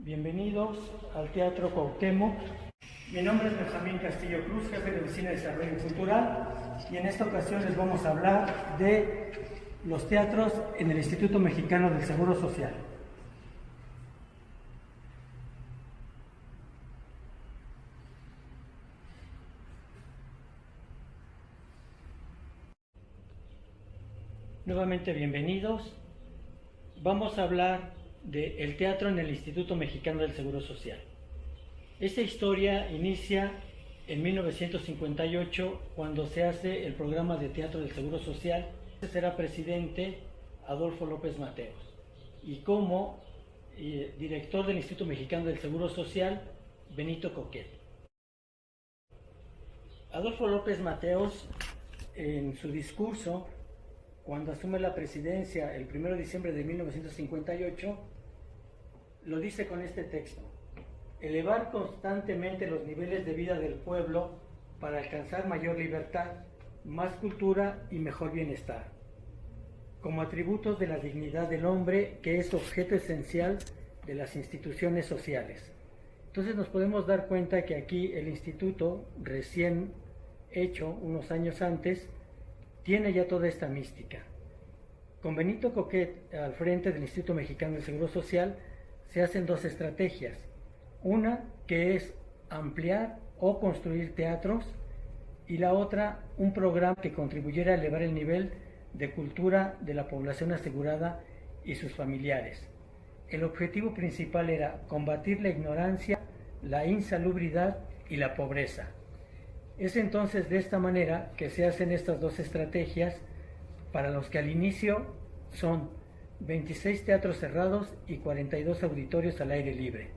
Bienvenidos al Teatro Cuauhtémoc. Mi nombre es Benjamín Castillo Cruz, jefe de Oficina de Desarrollo Cultural, y en esta ocasión les vamos a hablar de los teatros en el Instituto Mexicano del Seguro Social. Nuevamente bienvenidos. Vamos a hablar del teatro en el Instituto Mexicano del Seguro Social. Esta historia inicia en 1958, cuando se hace el programa de teatro del Seguro Social. Será presidente Adolfo López Mateos, y como director del Instituto Mexicano del Seguro Social, Benito Coquet. Adolfo López Mateos, en su discurso, cuando asume la presidencia el 1 de diciembre de 1958, lo dice con este texto: elevar constantemente los niveles de vida del pueblo para alcanzar mayor libertad, más cultura y mejor bienestar, como atributos de la dignidad del hombre, que es objeto esencial de las instituciones sociales. Entonces nos podemos dar cuenta que aquí el instituto, recién hecho unos años antes, tiene ya toda esta mística. Con Benito Coquet al frente del Instituto Mexicano del Seguro Social, se hacen dos estrategias. Una, que es ampliar o construir teatros, y la otra, un programa que contribuyera a elevar el nivel de cultura de la población asegurada y sus familiares. El objetivo principal era combatir la ignorancia, la insalubridad y la pobreza. Es entonces de esta manera que se hacen estas dos estrategias, para los que al inicio son 26 teatros cerrados y 42 auditorios al aire libre.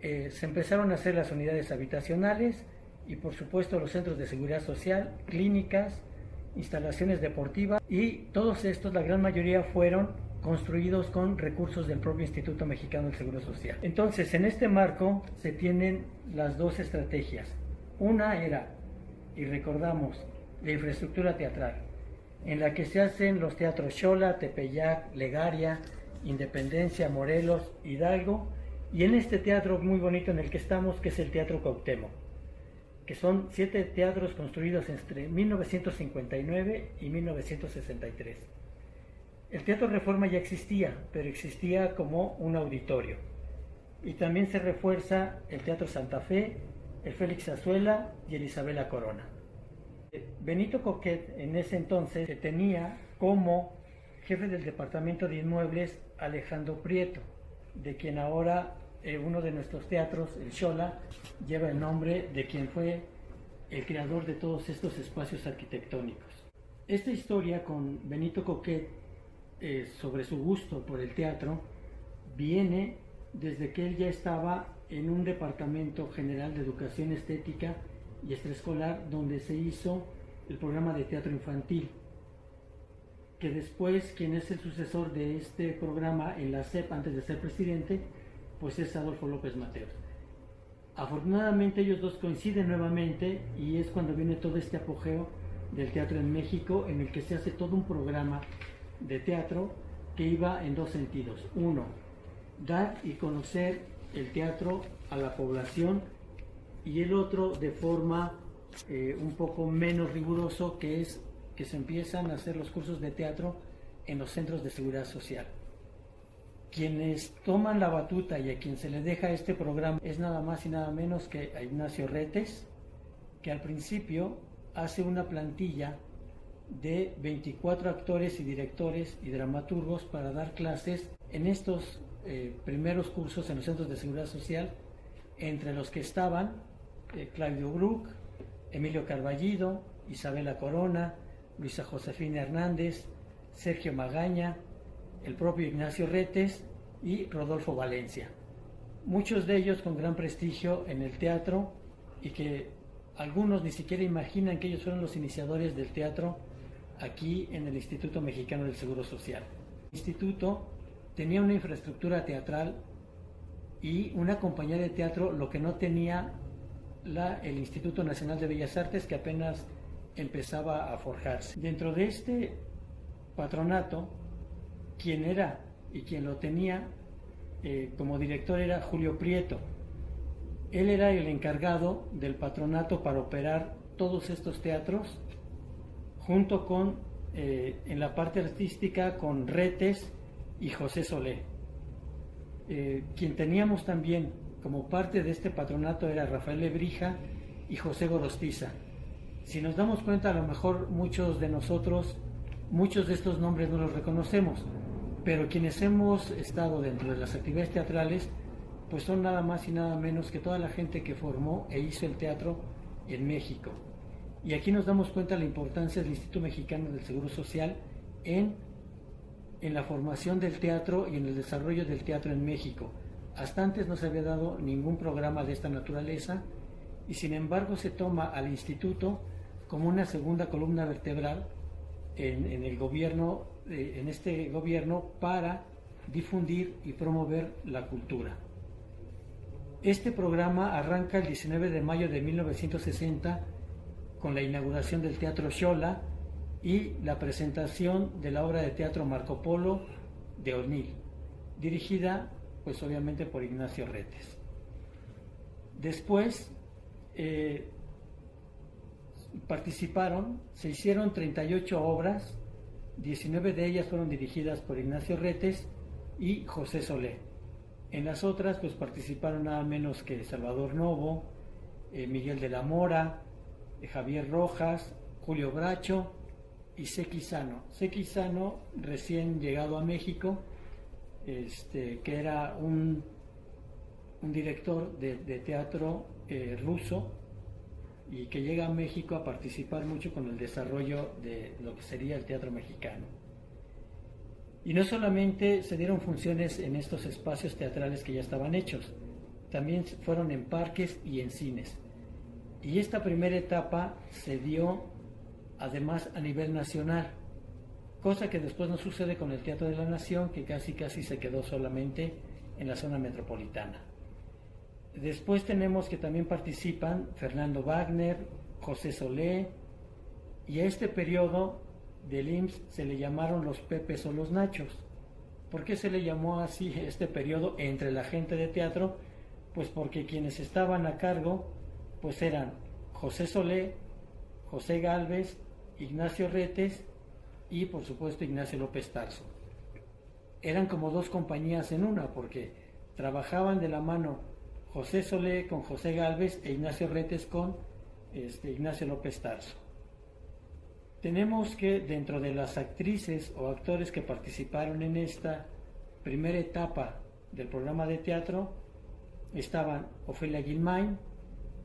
Se empezaron a hacer las unidades habitacionales y, por supuesto, los centros de seguridad social, clínicas, instalaciones deportivas, y todos estos, la gran mayoría, fueron construidos con recursos del propio Instituto Mexicano del Seguro Social. Entonces, en este marco se tienen las dos estrategias. Una era, y recordamos, la infraestructura teatral, en la que se hacen los teatros Xola, Tepeyac, Legaria, Independencia, Morelos, Hidalgo, y en este teatro muy bonito en el que estamos, que es el Teatro Cuauhtémoc, que son 7 teatros construidos entre 1959 y 1963. El Teatro Reforma ya existía, pero existía como un auditorio. Y también se refuerza el Teatro Santa Fe, el Félix Azuela y el Isabela Corona. Benito Coquet en ese entonces tenía como jefe del Departamento de Inmuebles Alejandro Prieto, de quien ahora uno de nuestros teatros, el Xola, lleva el nombre de quien fue el creador de todos estos espacios arquitectónicos. Esta historia con Benito Coquet sobre su gusto por el teatro viene desde que él ya estaba en un departamento general de educación estética y extraescolar, donde se hizo el programa de teatro infantil, que después quien es el sucesor de este programa en la SEP antes de ser presidente, pues es Adolfo López Mateos. Afortunadamente ellos dos coinciden nuevamente, y es cuando viene todo este apogeo del teatro en México, en el que se hace todo un programa de teatro que iba en dos sentidos. Uno, dar y conocer el teatro a la población, y el otro de forma un poco menos riguroso, que es que se empiezan a hacer los cursos de teatro en los centros de seguridad social. Quienes toman la batuta y a quien se le deja este programa es nada más y nada menos que a Ignacio Retes, que al principio hace una plantilla de 24 actores y directores y dramaturgos para dar clases en estos primeros cursos en los centros de seguridad social, entre los que estaban Claudio Bruck, Emilio Carballido, Isabela Corona, Luisa Josefina Hernández, Sergio Magaña, el propio Ignacio Retes y Rodolfo Valencia. Muchos de ellos con gran prestigio en el teatro, y que algunos ni siquiera imaginan que ellos fueron los iniciadores del teatro aquí en el Instituto Mexicano del Seguro Social. El instituto tenía una infraestructura teatral y una compañía de teatro, lo que no tenía el Instituto Nacional de Bellas Artes, que apenas empezaba a forjarse. Dentro de este patronato, quien era y quien lo tenía como director era Julio Prieto. Él era el encargado del patronato para operar todos estos teatros, junto con, en la parte artística, con Retes y José Solé. Quien teníamos también como parte de este patronato era Rafael Lebrija y José Gorostiza. Si nos damos cuenta, a lo mejor muchos de nosotros, muchos de estos nombres no los reconocemos, pero quienes hemos estado dentro de las actividades teatrales, pues son nada más y nada menos que toda la gente que formó e hizo el teatro en México. Y aquí nos damos cuenta de la importancia del Instituto Mexicano del Seguro Social en la formación del teatro y en el desarrollo del teatro en México. Hasta antes no se había dado ningún programa de esta naturaleza y sin embargo se toma al instituto como una segunda columna vertebral en el gobierno, en este gobierno, para difundir y promover la cultura. Este programa arranca el 19 de mayo de 1960 con la inauguración del Teatro Xola y la presentación de la obra de teatro Marco Polo de O'Neill, dirigida pues obviamente por Ignacio Retes. Después se hicieron 38 obras, 19 de ellas fueron dirigidas por Ignacio Retes y José Solé. En las otras pues participaron nada menos que Salvador Novo, Miguel de la Mora, Javier Rojas, Julio Bracho y Seki Sano. Seki Sano, recién llegado a México, que era un director de teatro ruso y que llega a México a participar mucho con el desarrollo de lo que sería el teatro mexicano. Y no solamente se dieron funciones en estos espacios teatrales que ya estaban hechos, también fueron en parques y en cines. Y esta primera etapa se dio además a nivel nacional, cosa que después no sucede con el Teatro de la Nación, que casi se quedó solamente en la zona metropolitana. Después tenemos que también participan Fernando Wagner, José Solé, y a este periodo del IMSS se le llamaron los Pepes o los Nachos. ¿Por qué se le llamó así este periodo entre la gente de teatro? Pues porque quienes estaban a cargo pues eran José Solé, José Gálvez, Ignacio Retes y por supuesto Ignacio López Tarso. Eran como dos compañías en una, porque trabajaban de la mano José Solé con José Gálvez e Ignacio Retes con Ignacio López Tarso. Tenemos que dentro de las actrices o actores que participaron en esta primera etapa del programa de teatro estaban Ofelia Guilmain,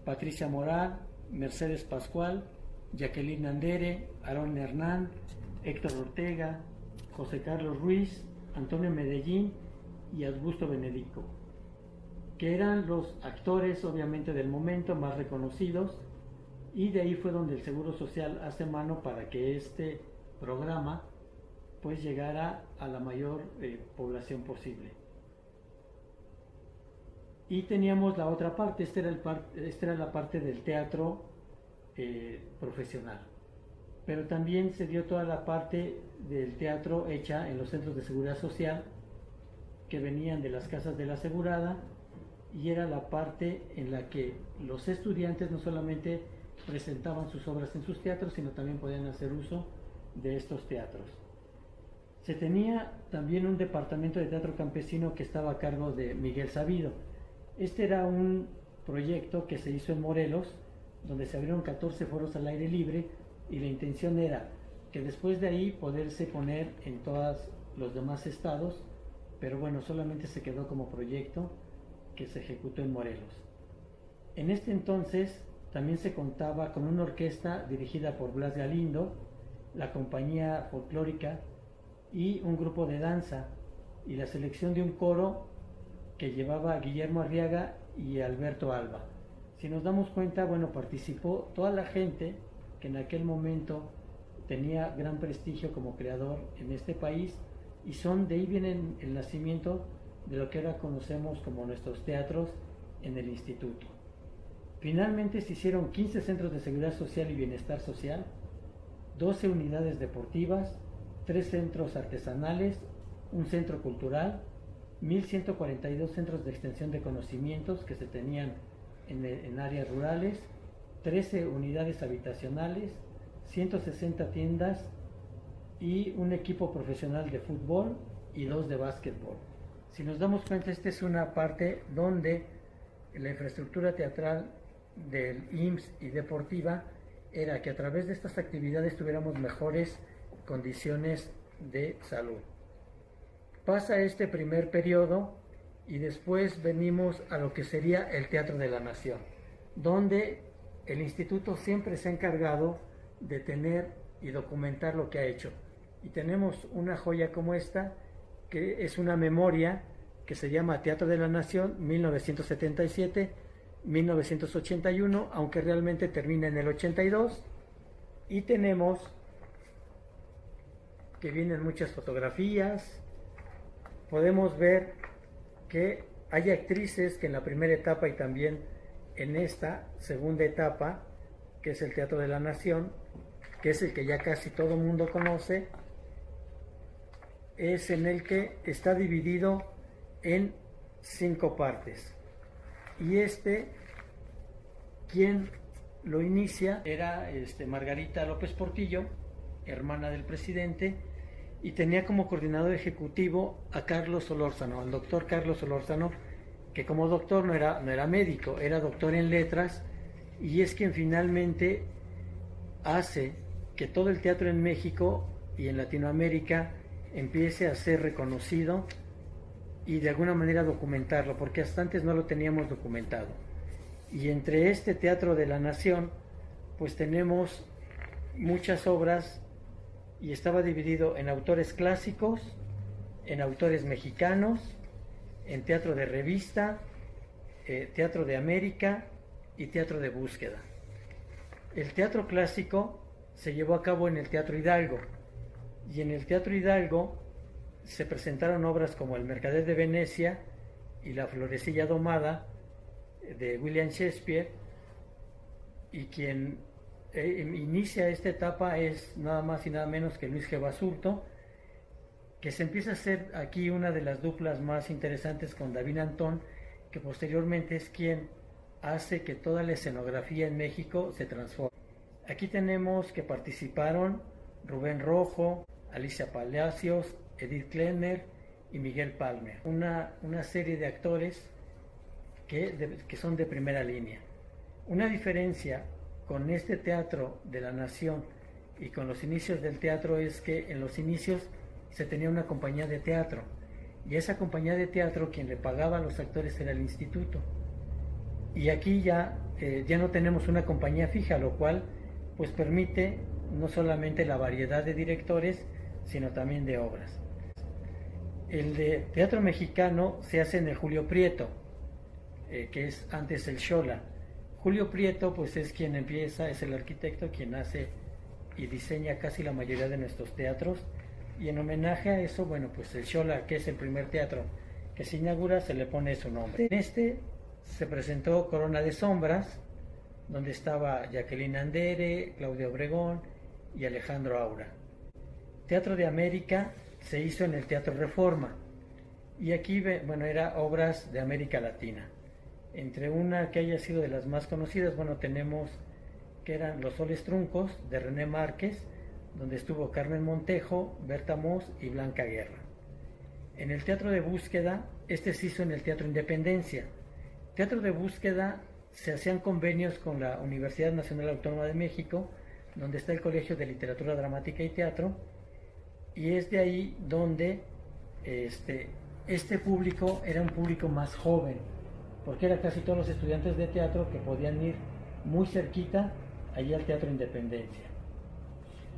Patricia Moral, Mercedes Pascual, Jacqueline Andere, Aarón Hernán, Héctor Ortega, José Carlos Ruiz, Antonio Medellín y Augusto Benedico, que eran los actores obviamente del momento más reconocidos, y de ahí fue donde el Seguro Social hace mano para que este programa pues llegara a la mayor población posible. Y teníamos la otra parte, esta era la parte del teatro profesional, pero también se dio toda la parte del teatro hecha en los centros de seguridad social que venían de las casas de la asegurada, y era la parte en la que los estudiantes no solamente presentaban sus obras en sus teatros, sino también podían hacer uso de estos teatros. Se tenía también un departamento de teatro campesino que estaba a cargo de Miguel Sabido. Este era un proyecto que se hizo en Morelos, donde se abrieron 14 foros al aire libre, y la intención era que después de ahí poderse poner en todos los demás estados, pero bueno, solamente se quedó como proyecto que se ejecutó en Morelos. En este entonces también se contaba con una orquesta dirigida por Blas Galindo, la compañía folclórica y un grupo de danza, y la selección de un coro que llevaba a Guillermo Arriaga y Alberto Alba. Si nos damos cuenta, bueno, participó toda la gente que en aquel momento tenía gran prestigio como creador en este país, y de ahí viene el nacimiento de lo que ahora conocemos como nuestros teatros en el instituto. Finalmente se hicieron 15 centros de seguridad social y bienestar social, 12 unidades deportivas, 3 centros artesanales, un centro cultural, 1.142 centros de extensión de conocimientos que se tenían en áreas rurales, 13 unidades habitacionales, 160 tiendas y un equipo profesional de fútbol y 2 de básquetbol. Si nos damos cuenta, esta es una parte donde la infraestructura teatral del IMSS y deportiva era que a través de estas actividades tuviéramos mejores condiciones de salud. Pasa este primer periodo y después venimos a lo que sería el Teatro de la Nación, donde el instituto siempre se ha encargado de tener y documentar lo que ha hecho. Y tenemos una joya como esta, que es una memoria que se llama Teatro de la Nación 1977-1981, aunque realmente termina en el 82. Y tenemos que vienen muchas fotografías. Podemos ver que hay actrices que en la primera etapa y también en esta segunda etapa, que es el Teatro de la Nación, que es el que ya casi todo el mundo conoce, es en el que está dividido en 5 partes. Y quien lo inicia era Margarita López Portillo, hermana del presidente, y tenía como coordinador ejecutivo a Carlos Solórzano, al doctor Carlos Solórzano, que como doctor no era médico, era doctor en letras, y es quien finalmente hace que todo el teatro en México y en Latinoamérica empiece a ser reconocido y de alguna manera documentarlo, porque hasta antes no lo teníamos documentado. Y entre este Teatro de la Nación, pues tenemos muchas obras, y estaba dividido en autores clásicos, en autores mexicanos, en teatro de revista, teatro de América y teatro de búsqueda. El teatro clásico se llevó a cabo en el Teatro Hidalgo, y en el Teatro Hidalgo se presentaron obras como El Mercader de Venecia y La Florecilla Domada de William Shakespeare, y quien inicia esta etapa es nada más y nada menos que Luis G. Basurto, que se empieza a hacer aquí una de las duplas más interesantes con David Antón, que posteriormente es quien hace que toda la escenografía en México se transforme. Aquí tenemos que participaron Rubén Rojo, Alicia Palacios, Edith Klenner y Miguel Palmer, una serie de actores que son de primera línea. Una diferencia con este Teatro de la Nación y con los inicios del teatro es que en los inicios se tenía una compañía de teatro, y esa compañía de teatro quien le pagaba a los actores era el instituto, y aquí ya no tenemos una compañía fija, lo cual pues permite no solamente la variedad de directores, sino también de obras. El de teatro mexicano se hace en el Julio Prieto, que es antes el Xola. Julio Prieto pues es quien empieza, es el arquitecto quien hace y diseña casi la mayoría de nuestros teatros, y en homenaje a eso, bueno, pues el Xola, que es el primer teatro que se inaugura, se le pone su nombre. En este se presentó Corona de Sombras, donde estaba Jacqueline Andere, Claudia Obregón y Alejandro Aura. Teatro de América se hizo en el Teatro Reforma, y aquí, bueno, era obras de América Latina. Entre una que haya sido de las más conocidas, bueno, tenemos que eran Los Soles Truncos de René Márquez, donde estuvo Carmen Montejo, Berta Moss y Blanca Guerra. En el Teatro de Búsqueda, se hizo en el Teatro Independencia. Teatro de Búsqueda se hacían convenios con la Universidad Nacional Autónoma de México, donde está el Colegio de Literatura Dramática y Teatro, y es de ahí donde este público era un público más joven, porque era casi todos los estudiantes de teatro que podían ir muy cerquita allí al Teatro Independencia.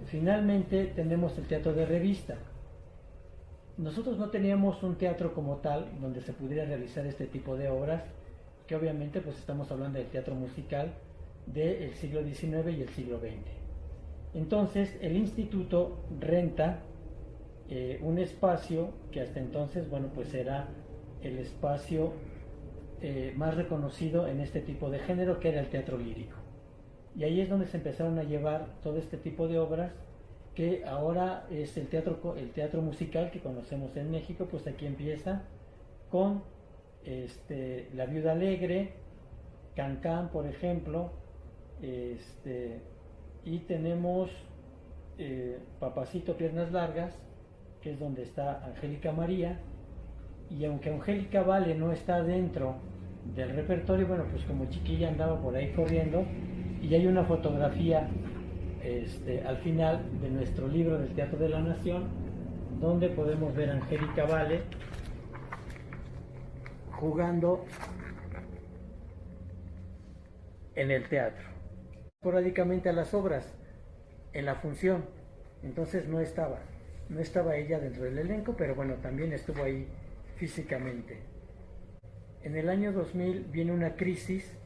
Finalmente tenemos el teatro de revista. Nosotros no teníamos un teatro como tal donde se pudiera realizar este tipo de obras, que obviamente pues estamos hablando del teatro musical del siglo XIX y el siglo XX. Entonces el instituto renta un espacio que hasta entonces, bueno, pues era el espacio más reconocido en este tipo de género, que era el teatro lírico. Y ahí es donde se empezaron a llevar todo este tipo de obras, que ahora es el teatro musical que conocemos en México, pues aquí empieza con La Viuda Alegre, Cancán, por ejemplo, y tenemos Papacito Piernas Largas, que es donde está Angélica María, y aunque Angélica Vale no está dentro del repertorio, bueno, pues como chiquilla andaba por ahí corriendo, y hay una fotografía al final de nuestro libro del Teatro de la Nación, donde podemos ver a Angélica Vale jugando en el teatro, esporádicamente a las obras, en la función. Entonces no estaba ella dentro del elenco, pero bueno, también estuvo ahí físicamente. En el año 2000 viene una crisis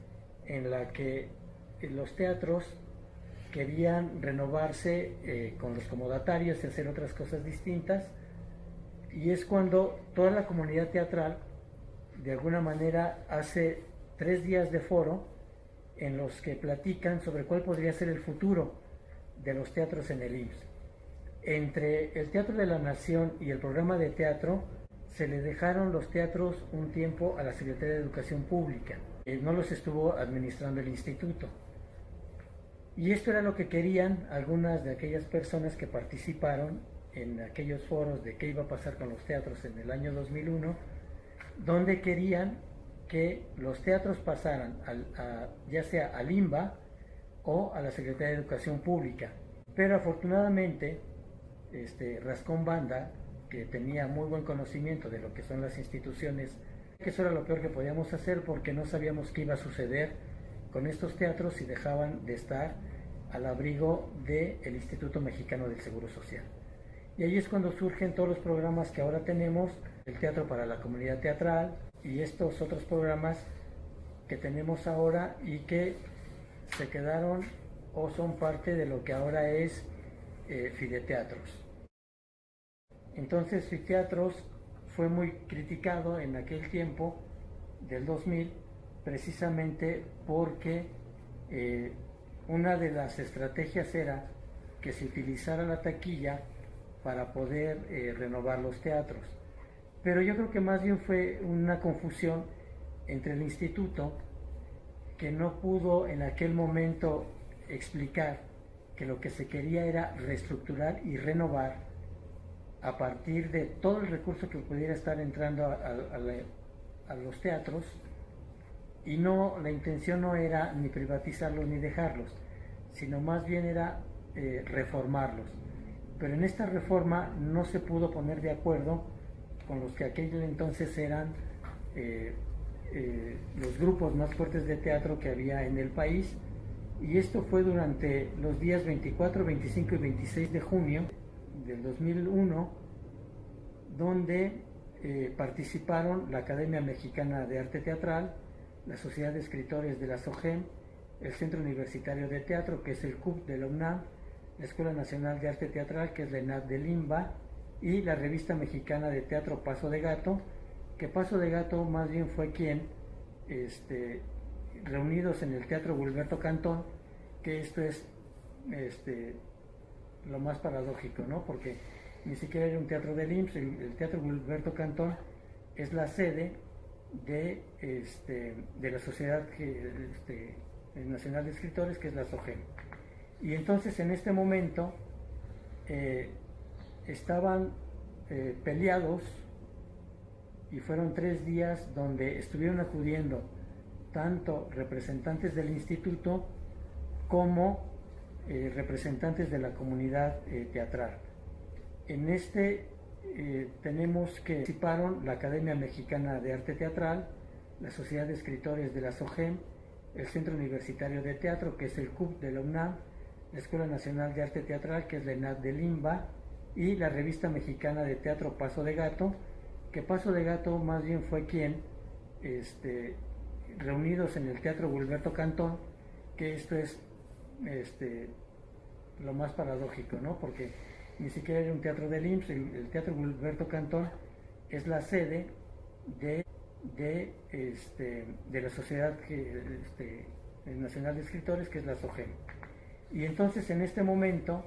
en la que los teatros querían renovarse con los comodatarios y hacer otras cosas distintas, y es cuando toda la comunidad teatral de alguna manera hace 3 días de foro en los que platican sobre cuál podría ser el futuro de los teatros en el IMSS. Entre el Teatro de la Nación y el programa de teatro se le dejaron los teatros un tiempo a la Secretaría de Educación Pública. No los estuvo administrando el instituto. Y esto era lo que querían algunas de aquellas personas que participaron en aquellos foros de qué iba a pasar con los teatros en el año 2001, donde querían que los teatros pasaran ya sea al INBA o a la Secretaría de Educación Pública. Pero afortunadamente, Rascón Banda, que tenía muy buen conocimiento de lo que son las instituciones, que eso era lo peor que podíamos hacer porque no sabíamos qué iba a suceder con estos teatros si dejaban de estar al abrigo del Instituto Mexicano del Seguro Social. Y ahí es cuando surgen todos los programas que ahora tenemos, el Teatro para la Comunidad Teatral y estos otros programas que tenemos ahora y que se quedaron o son parte de lo que ahora es Fideteatros. Entonces Fideteatros fue muy criticado en aquel tiempo del 2000 precisamente porque una de las estrategias era que se utilizara la taquilla para poder renovar los teatros. Pero yo creo que más bien fue una confusión entre el instituto, que no pudo en aquel momento explicar que lo que se quería era reestructurar y renovar a partir de todo el recurso que pudiera estar entrando a los teatros, y no, la intención no era ni privatizarlos ni dejarlos, sino más bien era reformarlos. Pero en esta reforma no se pudo poner de acuerdo con los que aquel entonces eran los grupos más fuertes de teatro que había en el país, y esto fue durante los días 24, 25 y 26 de junio del 2001, donde participaron la Academia Mexicana de Arte Teatral, la Sociedad de Escritores de la SOGEM, el Centro Universitario de Teatro, que es el CUP de la UNAM, la Escuela Nacional de Arte Teatral, que es la ENAD del INBA, y la Revista Mexicana de Teatro Paso de Gato, que Paso de Gato más bien fue quien, reunidos en el Teatro Gilberto Cantón, que esto es lo más paradójico, ¿no? Porque ni siquiera era un teatro del IMSS, el Teatro Gilberto Cantón es la sede de la Sociedad Nacional de Escritores, que es la SOGEM. Y entonces en este momento estaban peleados, y fueron 3 días donde estuvieron acudiendo tanto representantes del instituto como representantes de la comunidad teatral. En tenemos que participaron la Academia Mexicana de Arte Teatral, la Sociedad de Escritores de la SOGEM, el Centro Universitario de Teatro, que es el CUP de la UNAM, la Escuela Nacional de Arte Teatral, que es la ENAD del INBA, y la Revista Mexicana de Teatro Paso de Gato, que Paso de Gato más bien fue quien, reunidos en el Teatro Gilberto Cantón, que esto es lo más paradójico, ¿no? Porque ni siquiera era un teatro del IMSS, el Teatro Gilberto Cantón es la sede de la Sociedad Nacional de Escritores, que es la SOGEM. Y entonces en este momento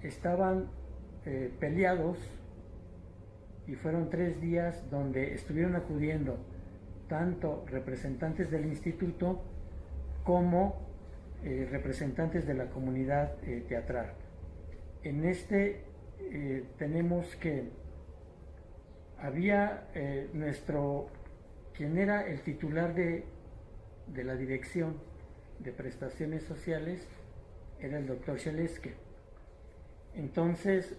estaban peleados y fueron 3 días donde estuvieron acudiendo tanto representantes del instituto como representantes de la comunidad teatral. En este tenemos que había quien era el titular de la dirección de prestaciones sociales, era el doctor Sheleske. Entonces,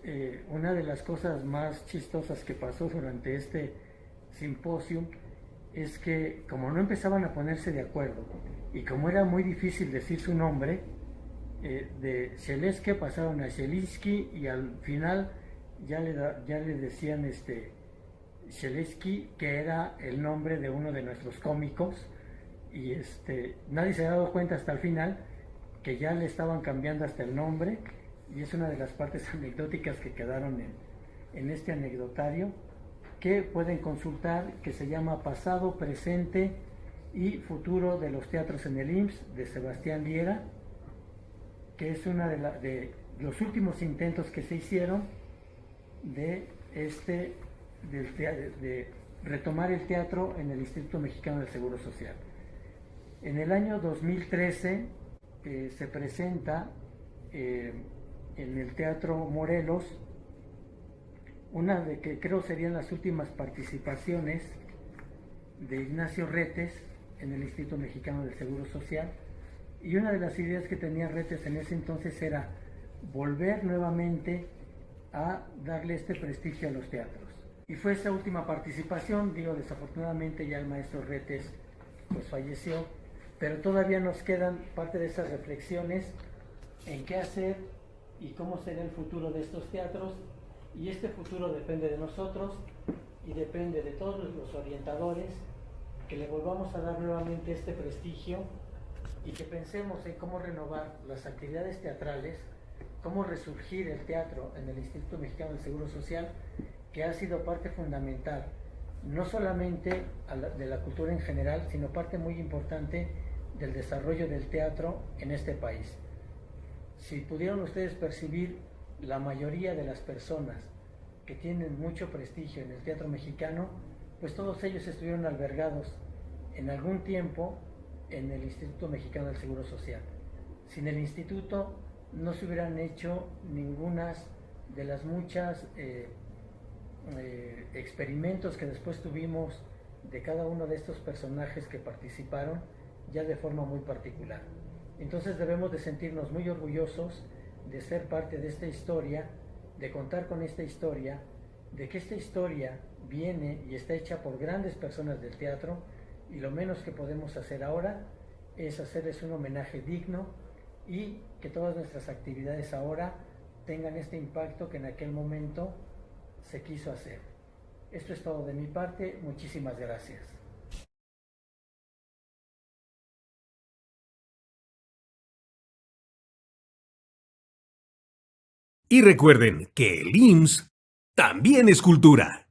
una de las cosas más chistosas que pasó durante este simposio es que, como no empezaban a ponerse de acuerdo y como era muy difícil decir su nombre, de Sheleske pasaron a Shelinsky y al final ya le decían Sheleski, que era el nombre de uno de nuestros cómicos, y nadie se ha dado cuenta hasta el final que ya le estaban cambiando hasta el nombre, y es una de las partes anecdóticas que quedaron en este anecdotario que pueden consultar, que se llama Pasado, Presente y Futuro de los Teatros en el IMSS, de Sebastián Liera, que es una de los últimos intentos que se hicieron de retomar el teatro en el Instituto Mexicano del Seguro Social. En el año 2013 se presenta en el Teatro Morelos una de que creo serían las últimas participaciones de Ignacio Retes en el Instituto Mexicano del Seguro Social, y una de las ideas que tenía Retes en ese entonces era volver nuevamente a darle este prestigio a los teatros. Y fue esa última participación, desafortunadamente ya el maestro Retes pues falleció, pero todavía nos quedan parte de esas reflexiones en qué hacer y cómo será el futuro de estos teatros, y este futuro depende de nosotros y depende de todos los orientadores, que le volvamos a dar nuevamente este prestigio y que pensemos en cómo renovar las actividades teatrales, cómo resurgir el teatro en el Instituto Mexicano del Seguro Social, que ha sido parte fundamental, no solamente de la cultura en general, sino parte muy importante del desarrollo del teatro en este país. Si pudieron ustedes percibir, la mayoría de las personas que tienen mucho prestigio en el teatro mexicano, pues todos ellos estuvieron albergados en algún tiempo en el Instituto Mexicano del Seguro Social. Sin el instituto no se hubieran hecho ninguna de las muchas experimentos que después tuvimos de cada uno de estos personajes que participaron, ya de forma muy particular. Entonces debemos de sentirnos muy orgullosos de ser parte de esta historia, de contar con esta historia, de que esta historia viene y está hecha por grandes personas del teatro, y lo menos que podemos hacer ahora es hacerles un homenaje digno y que todas nuestras actividades ahora tengan este impacto que en aquel momento se quiso hacer. Esto es todo de mi parte, muchísimas gracias. Y recuerden que el IMSS también es cultura.